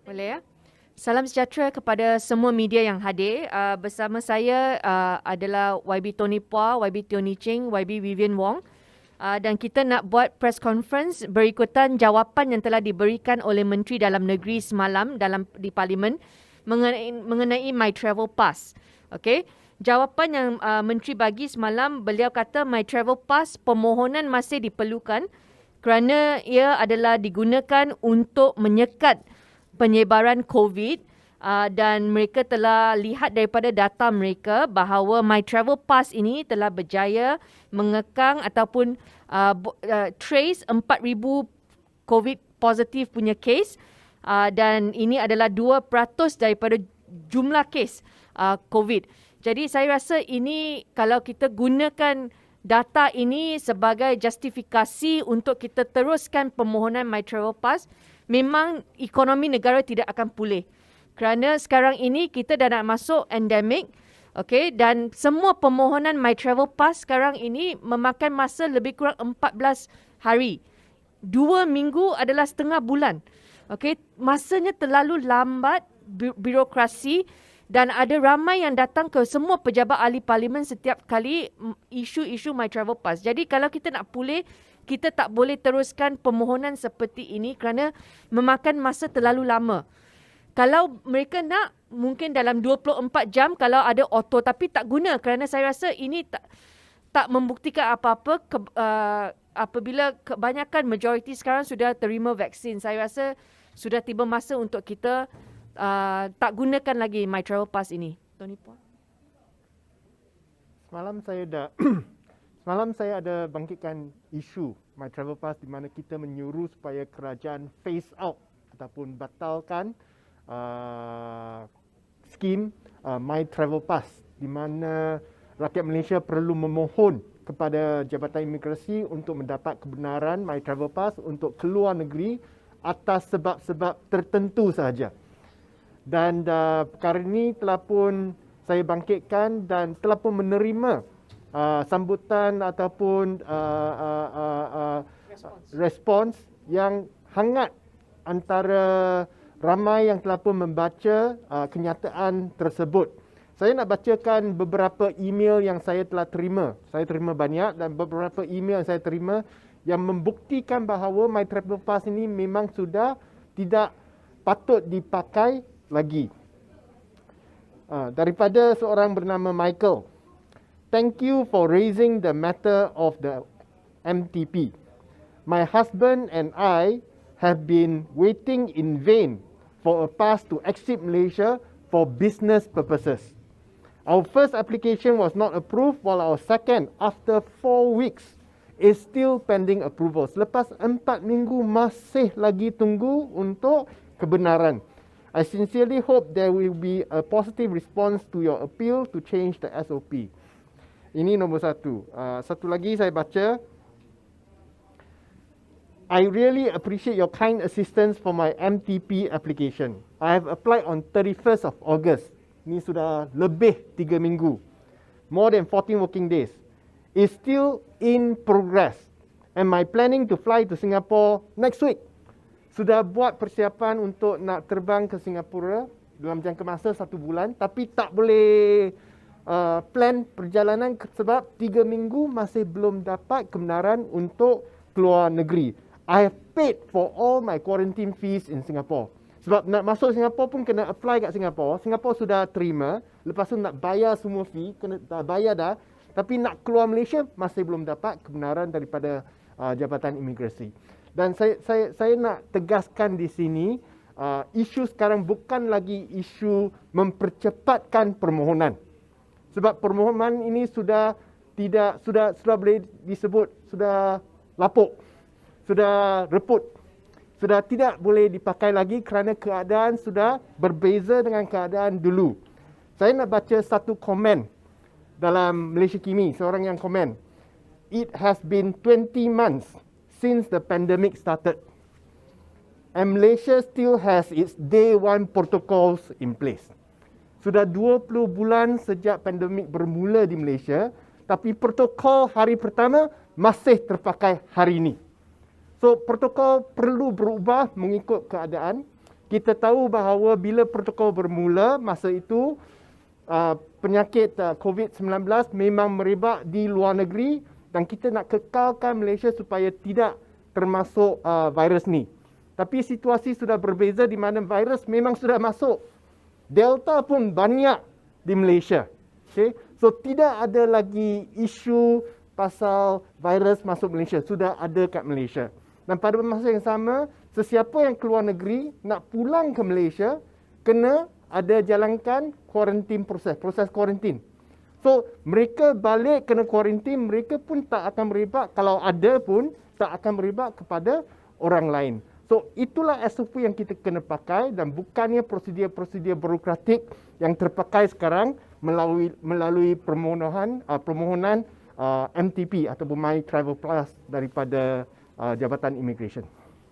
Boleh ya? Salam sejahtera kepada semua media yang hadir. Bersama saya adalah YB Tony Phua, YB Tony Ching, YB Vivian Wong. Dan kita nak buat press conference berikutan jawapan yang telah diberikan oleh Menteri Dalam Negeri semalam di Parlimen mengenai My Travel Pass. Okey. Jawapan yang Menteri bagi semalam, beliau kata My Travel Pass permohonan masih diperlukan kerana ia adalah digunakan untuk menyekat penyebaran COVID dan mereka telah lihat daripada data mereka bahawa My Travel Pass ini telah berjaya mengekang ataupun trace 4,000 COVID positif punya kes dan ini adalah 2% daripada jumlah kes COVID. Jadi saya rasa ini kalau kita gunakan data ini sebagai justifikasi untuk kita teruskan permohonan My Travel Pass, memang ekonomi negara tidak akan pulih. Kerana sekarang ini kita dah nak masuk endemik, okay, dan semua permohonan My Travel Pass sekarang ini memakan masa lebih kurang 14 hari. 2 minggu adalah setengah bulan. Okay, masanya terlalu lambat birokrasi dan ada ramai yang datang ke semua pejabat ahli parlimen setiap kali isu-isu My Travel Pass. Jadi kalau kita nak pulih, kita tak boleh teruskan permohonan seperti ini kerana memakan masa terlalu lama. Kalau mereka nak, mungkin dalam 24 jam kalau ada auto, tapi tak guna kerana saya rasa ini tak membuktikan apa-apa apabila kebanyakan majoriti sekarang sudah terima vaksin. Saya rasa sudah tiba masa untuk kita tak gunakan lagi My Travel Pass ini. Tony Phua. Semalam saya ada bangkitkan isu My Travel Pass di mana kita menyuruh supaya kerajaan phase out ataupun batalkan skim My Travel Pass di mana rakyat Malaysia perlu memohon kepada Jabatan Imigrasi untuk mendapat kebenaran My Travel Pass untuk keluar negeri atas sebab-sebab tertentu sahaja. Dan perkara ini telah pun saya bangkitkan dan telah pun menerima sambutan ataupun respons yang hangat antara ramai yang telah pun membaca kenyataan tersebut. Saya nak bacakan beberapa email yang saya telah terima. Saya terima banyak dan beberapa email yang saya terima yang membuktikan bahawa My Travel Pass ini memang sudah tidak patut dipakai lagi. Daripada seorang bernama Michael. Thank you for raising the matter of the MTP. My husband and I have been waiting in vain for a pass to exit Malaysia for business purposes. Our first application was not approved, while our second, after 4 weeks, is still pending approval. Selepas 4 minggu masih lagi tunggu untuk kebenaran. I sincerely hope there will be a positive response to your appeal to change the SOP. Ini nombor satu. Satu lagi saya baca. I really appreciate your kind assistance for my MTP application. I have applied on 31st of August. Ini sudah lebih 3 minggu. More than 14 working days. It's still in progress. And my planning to fly to Singapore next week. Sudah buat persiapan untuk nak terbang ke Singapura dalam jangka masa 1 bulan, tapi tak boleh plan perjalanan sebab 3 minggu masih belum dapat kebenaran untuk keluar negeri. I have paid for all my quarantine fees in Singapore. Sebab nak masuk Singapura pun kena apply kat Singapura. Singapura sudah terima, lepas tu nak bayar semua fee, kena dah bayar dah. Tapi nak keluar Malaysia masih belum dapat kebenaran daripada Jabatan Imigrasi. Dan saya nak tegaskan di sini, isu sekarang bukan lagi isu mempercepatkan permohonan. Sebab permohonan ini sudah boleh disebut sudah lapuk, sudah reput, sudah tidak boleh dipakai lagi kerana keadaan sudah berbeza dengan keadaan dulu. Saya nak baca satu komen dalam Malaysia Kini, seorang yang komen. It has been 20 months since the pandemic started, and Malaysia still has its day one protocols in place. Sudah 20 bulan sejak pandemik bermula di Malaysia, tapi protokol hari pertama masih terpakai hari ini. So, protokol perlu berubah mengikut keadaan. Kita tahu bahawa bila protokol bermula, masa itu penyakit COVID-19 memang merebak di luar negeri dan kita nak kekalkan Malaysia supaya tidak termasuk virus ni. Tapi situasi sudah berbeza di mana virus memang sudah masuk. Delta pun banyak di Malaysia. Okay? So tidak ada lagi isu pasal virus masuk Malaysia. Sudah ada kat Malaysia. Dan pada masa yang sama, sesiapa yang keluar negeri nak pulang ke Malaysia, kena ada jalankan kuarantin proses kuarantin. So mereka balik kena kuarantin, mereka pun tak akan merebak, kalau ada pun tak akan merebak kepada orang lain. So itulah SOP yang kita kena pakai dan bukannya prosedur-prosedur birokratik yang terpakai sekarang melalui permohonan MTP ataupun My Travel Plus daripada Jabatan Immigration.